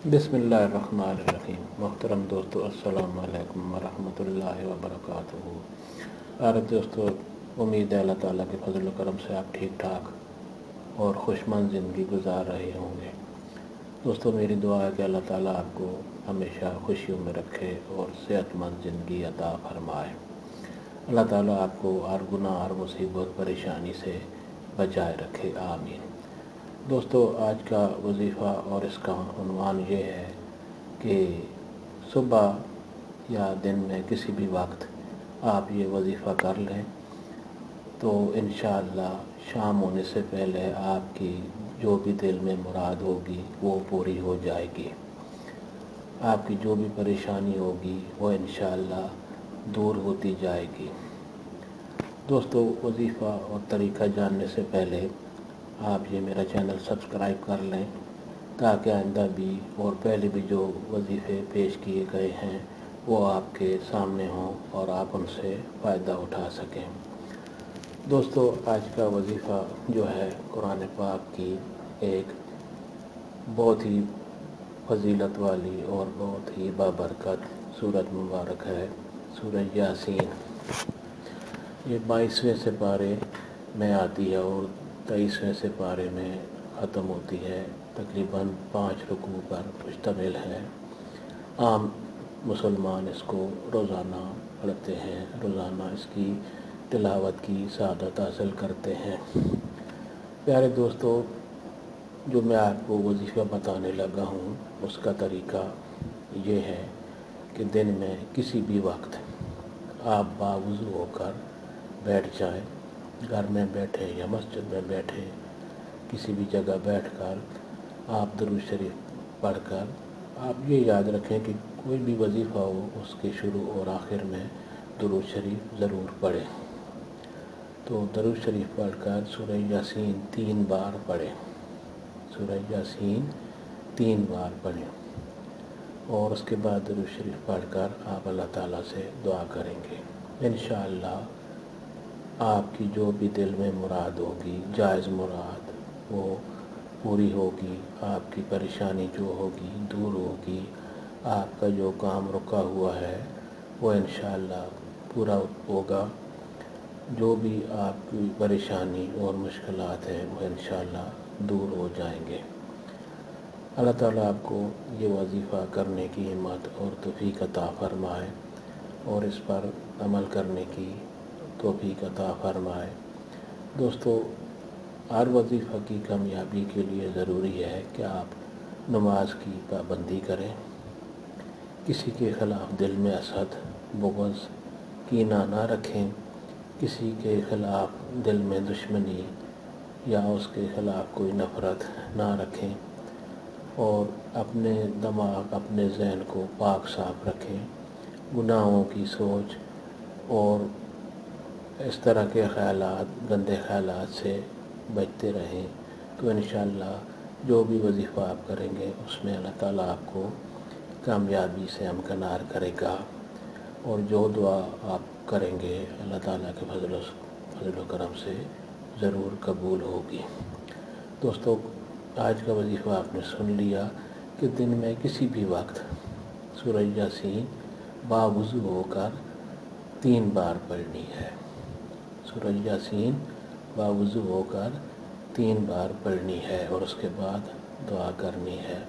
बिस्मिल्लाहिर्रहमानिर्रहीम। मोहतरम दोस्तों, अस्सलाम वालेकुम वरहमतुल्लाहि वबरकातुहू। दोस्तों, उम्मीद है अल्लाह ताला के फजल व करम से आप ठीक ठाक और खुशमंद ज़िंदगी गुजार रहे होंगे। दोस्तों, मेरी दुआ है कि अल्लाह ताला आपको हमेशा खुशियों में रखे और सेहतमंद ज़िंदगी अता फरमाए। अल्लाह ताला आपको हर गुनाह हर मुसीबत परेशानी से बचाए रखे, आमीन। दोस्तों, आज का वजीफ़ा और इसका उन्वान ये है कि सुबह या दिन में किसी भी वक्त आप ये वजीफ़ा कर लें तो इंशाअल्लाह शाम होने से पहले आपकी जो भी दिल में मुराद होगी वो पूरी हो जाएगी। आपकी जो भी परेशानी होगी वो इंशाअल्लाह दूर होती जाएगी। दोस्तों, वजीफ़ा और तरीक़ा जानने से पहले आप ये मेरा चैनल सब्सक्राइब कर लें ताकि आइंदा भी और पहले भी जो वजीफ़े पेश किए गए हैं वो आपके सामने हों और आप उनसे फ़ायदा उठा सकें। दोस्तों, आज का वजीफ़ा जो है कुरान पाक की एक बहुत ही फजीलत वाली और बहुत ही बाबरकत सूरत मुबारक है, सूरह यासीन। ये 22वें सिपारे में आती है और 23वें सिपारे में ख़त्म होती है। तकरीबन 5 रुकू पर मुश्तमिल है। आम मुसलमान इसको रोज़ाना पढ़ते हैं, रोज़ाना इसकी तिलावत की सआदत हासिल करते हैं। प्यारे दोस्तों, जो मैं आपको वजीफ़ा बताने लगा हूँ उसका तरीक़ा ये है कि दिन में किसी भी वक्त आप बावुज़ू होकर बैठ जाएं, घर में बैठे या मस्जिद में बैठे, किसी भी जगह बैठकर आप दुरूद शरीफ पढ़कर आप ये याद रखें कि कोई भी वजीफ़ा हो उसके शुरू और आखिर में दुरूद शरीफ ज़रूर पढ़ें। तो दुरूद शरीफ पढ़कर सूरह यासीन 3 बार पढ़ें, सूरह यासीन 3 बार पढ़ें और उसके बाद दुरूद शरीफ पढ़कर आप अल्लाह ताला से दुआ करेंगे। इंशाअल्लाह आपकी जो भी दिल में मुराद होगी, जायज़ मुराद, वो पूरी होगी। आपकी परेशानी जो होगी दूर होगी। आपका जो काम रुका हुआ है वो इंशाअल्लाह पूरा होगा। जो भी आपकी परेशानी और मुश्किलात हैं वो इंशाअल्लाह दूर हो जाएंगे। अल्लाह ताला आपको ये वजीफ़ा करने की हिम्मत और तौफ़ीक़ अता फ़रमाए और इस पर अमल करने की तौफ़ीक़ अता फ़रमाए। दोस्तों, हर वजीफ़ा की कामयाबी के लिए ज़रूरी है कि आप नमाज की पाबंदी करें, किसी के ख़िलाफ़ दिल में हसद, बुग़्ज़, कीना ना रखें, किसी के ख़िलाफ़ दिल में दुश्मनी या उसके ख़िलाफ़ कोई नफ़रत ना रखें और अपने दिमाग, अपने ज़हन को पाक साफ़ रखें। गुनाहों की सोच और इस तरह के ख़यालात, गंदे ख़यालात से बचते रहें तो इंशाअल्लाह जो भी वजीफ़ा आप करेंगे उसमें अल्लाह ताला आपको कामयाबी से हमकिनार करेगा और जो दुआ आप करेंगे अल्लाह ताला के फजल करम से ज़रूर कबूल होगी। दोस्तों, आज का वजीफ़ा आपने सुन लिया कि दिन में किसी भी वक्त सूरह यासीन बावुज़ू होकर 3 बार पढ़नी है। सूरह यासीन बावुज़ू होकर 3 बार पढ़नी है और उसके बाद दुआ करनी है।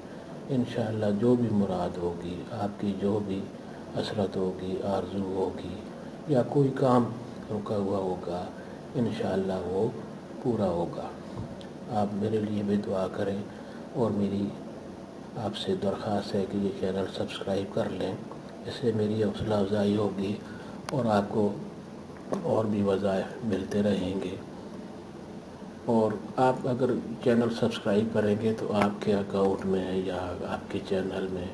इंशाअल्लाह जो भी मुराद होगी, आपकी जो भी हसरत होगी, आरज़ू होगी या कोई काम रुका हुआ होगा, इंशाअल्लाह वो पूरा होगा। आप मेरे लिए भी दुआ करें और मेरी आपसे दरख्वास्त है कि ये चैनल सब्सक्राइब कर लें। इससे मेरी हौसला अफ़ज़ाई होगी और आपको और भी वज़ाइफ मिलते रहेंगे। और आप अगर चैनल सब्सक्राइब करेंगे तो आपके अकाउंट में या आपके चैनल में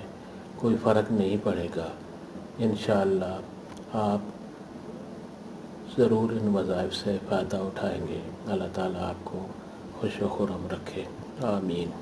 कोई फ़र्क नहीं पड़ेगा। इंशाअल्लाह आप ज़रूर इन वज़ाइफ से फ़ायदा उठाएंगे। अल्लाह ताला आपको खुश व खुर्रम रखे, आमीन।